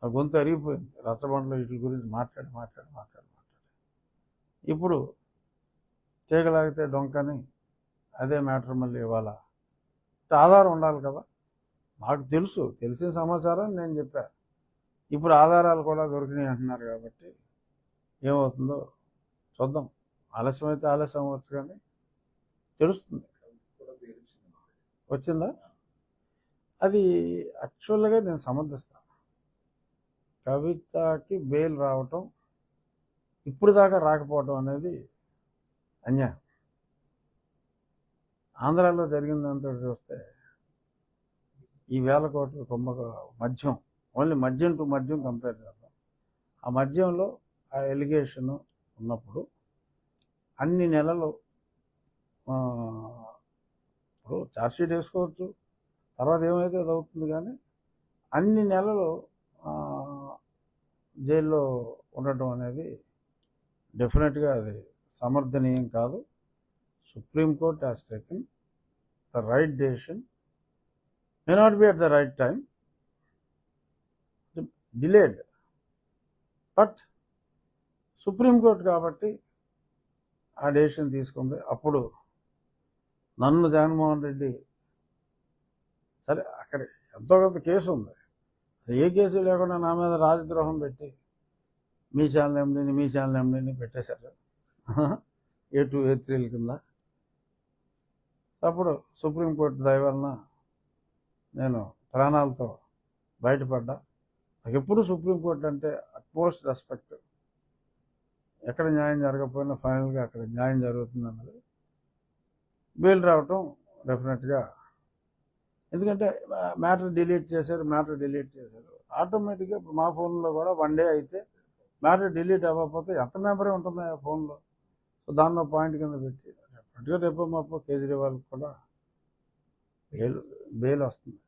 నా గొంతు అరిగిపోయింది రచ్చబండలో వీటి గురించి మాట్లాడి మాట్లాడి మాట్లాడి మాట్లాడి. ఇప్పుడు చేయగలిగితే డొంకని అదే మ్యాటర్ మళ్ళీ ఇవాళ ఆధారం ఉండాలి కదా. నాకు తెలిసిన సమాచారం నేను చెప్పా. ఇప్పుడు ఆధారాలు కూడా దొరికినాయి అంటున్నారు కాబట్టి ఏమవుతుందో చూద్దాం. ఆలస్యం అయితే ఆలస్యం అవ్వచ్చు కానీ తెలుస్తుంది. వచ్చిందా? అది యాక్చువల్గా నేను సమర్థిస్తాను. కవితకి బెయిల్ రావటం ఇప్పుడు దాకా రాకపోవటం అనేది అన్యాయం. ఆంధ్రాలో జరిగిందంతా చూస్తే ఈ 1000 కోట్ల మద్యం, ఓన్లీ మద్యం టు మద్యం కంపేర్ చేద్దాం. ఆ మద్యంలో ఆ ఎలిగేషన్ ఉన్నప్పుడు అన్ని నెలలు ఇప్పుడు ఛార్జ్షీట్ వేసుకోవచ్చు, తర్వాత ఏమైతే అది అవుతుంది, కానీ అన్ని నెలలు జైల్లో ఉండటం అనేది డెఫినెట్గా అది సమర్థనీయం కాదు. Supreme Court has taken the right decision. May not be at the right time, delayed, but supreme court కాబట్టి ఆ డెసిషన్ తీసుకుంది. అప్పుడు నన్ను జగన్మోహన్ రెడ్డి సరే అక్కడ ఎంతో కొంత కేసు ఉంది, ఏ కేసు లేకుండా నా మీద రాజద్రోహం పెట్టి మీ ఛానల్ ఎండీని పెట్టేశారు A2 A3 కింద. అప్పుడు సుప్రీంకోర్టు దయ వలన నేను ప్రాణాలతో బయటపడ్డా. నాకు ఎప్పుడు సుప్రీంకోర్టు అంటే అట్మోస్ట్ రెస్పెక్ట్. ఎక్కడ న్యాయం జరగకపోయినా ఫైనల్గా అక్కడ న్యాయం జరుగుతుంది అన్నది. బెయిల్ రావటం డెఫినెట్గా, ఎందుకంటే మ్యాటర్ డిలీట్ చేశారు. ఆటోమేటిక్గా ఇప్పుడు మా ఫోన్లో కూడా 1 డే అయితే మ్యాటర్ డిలీట్ అవ్వకపోతే ఎంత మెమరీ ఉంటుంది ఆ ఫోన్లో. సో దాన్ని పాయింట్ కింద పెట్టి డెఫినెట్గా రేపు మాపు కేజ్రీవాల్ కూడా బెయిల్ వస్తుంది.